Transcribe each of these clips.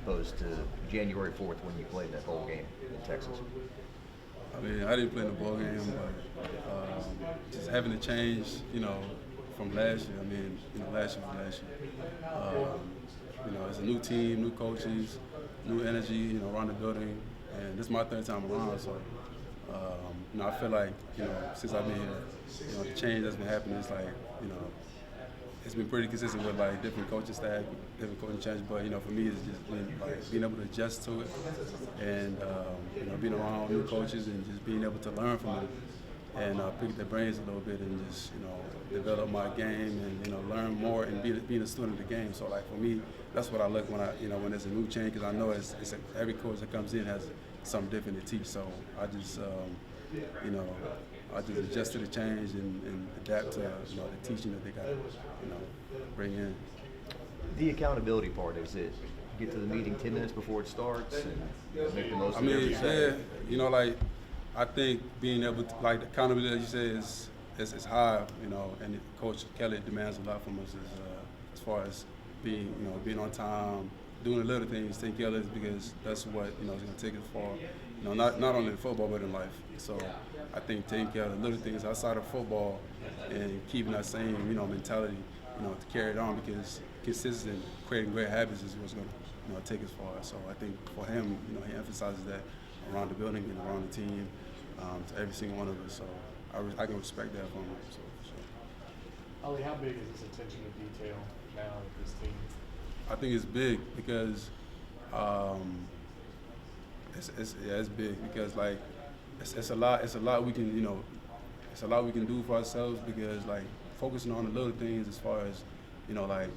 opposed to January 4th when you played that bowl game in Texas? I mean, I didn't play in the bowl game, but just having to change, from last year. I mean, last year was last year. It's a new team, new coaches, new energy, around the building, and this is my third time around. So, I feel like, since I've been here, the change that's been happening is like, it's been pretty consistent with like different coaching staff, different coaching changes. But for me, it's just been like being able to adjust to it, and being around new coaches and just being able to learn from them, and pick their brains a little bit, and just develop my game and learn more and being a student of the game. So like for me, that's what I look when when there's a new change, because I know every coach that comes in has something different to teach. So I just I just adjust to the change and adapt to the teaching that they got to bring in. The accountability part, is it get to the meeting 10 minutes before it starts and make the most of every second? Yeah, I think being able to, like, the accountability, as you say, is high, and Coach Kelly demands a lot from us as far as being on time, doing the little things, taking care of this, because that's what is going to take us far. Not only in football but in life. So I think taking care of the little things outside of football and keeping that same mentality, to carry it on, because consistent creating great habits is what's going to take us far. So I think for him, he emphasizes that around the building and around the team, to every single one of us. So I can respect that from him. So for sure. Ali, how big is this attention to detail now with this team? I think it's big because it's big because like it's a lot we can it's a lot we can do for ourselves, because like focusing on the little things as far as like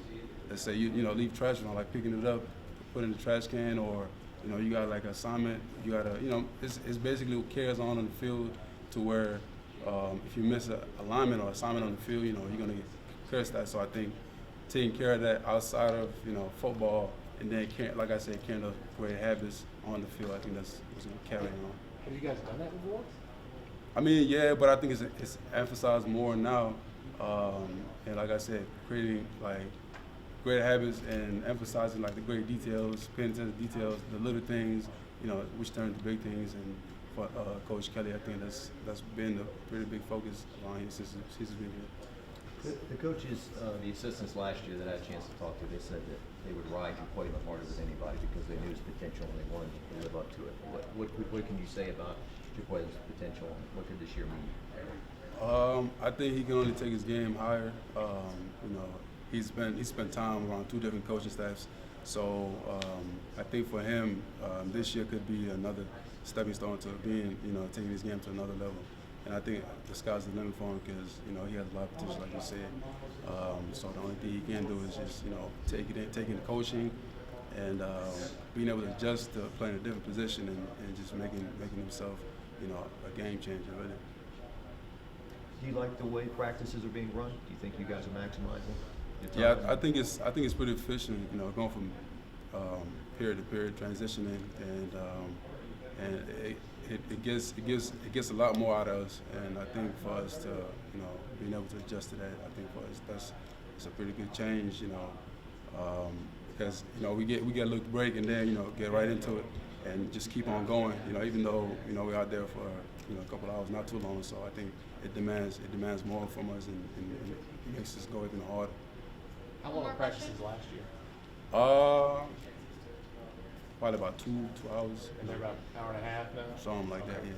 let's say you leave trash on, like picking it up, put it in the trash can, or you got like an assignment, you gotta it's basically what carries on the field to where if you miss an alignment or assignment on the field, you're gonna get cursed at. So I think taking care of that outside of football, and then like I said, carrying those great habits on the field, I think that's what's gonna carry on. Have you guys done that before? I mean, yeah, but I think it's emphasized more now, and like I said, creating like great habits and emphasizing like the great details, paying attention to details, the little things, which turn to big things. And for Coach Kelly, I think that's been a pretty big focus around here since he's been here. The coaches, the assistants last year that I had a chance to talk to, they said that they would ride Jaquaylin harder than anybody because they knew his potential and they wanted to live up to it. What can you say about Jaquaylin's potential, and what could this year mean? I think he can only take his game higher. He spent time around two different coaching staffs, so I think for him this year could be another stepping stone to being, taking his game to another level. And I think the sky's the limit for him, because he has a lot of potential, like you said. So the only thing he can do is just taking the coaching and being able to adjust to playing a different position and just making himself a game changer, really. Do you like the way practices are being run? Do you think you guys are maximizing your Yeah, time? I think it's pretty efficient. Going from period to period, transitioning, and it gets a lot more out of us. And I think for us to being able to adjust to that, I think for us it's a pretty good change. Because we get a little break and then get right into it and just keep on going. Even though we're out there for a couple of hours, not too long. So I think it demands more from us, and it makes us go even harder. How long were practices last year? Probably about 2 hours. And they're about an hour and a half now? Something like that, yeah.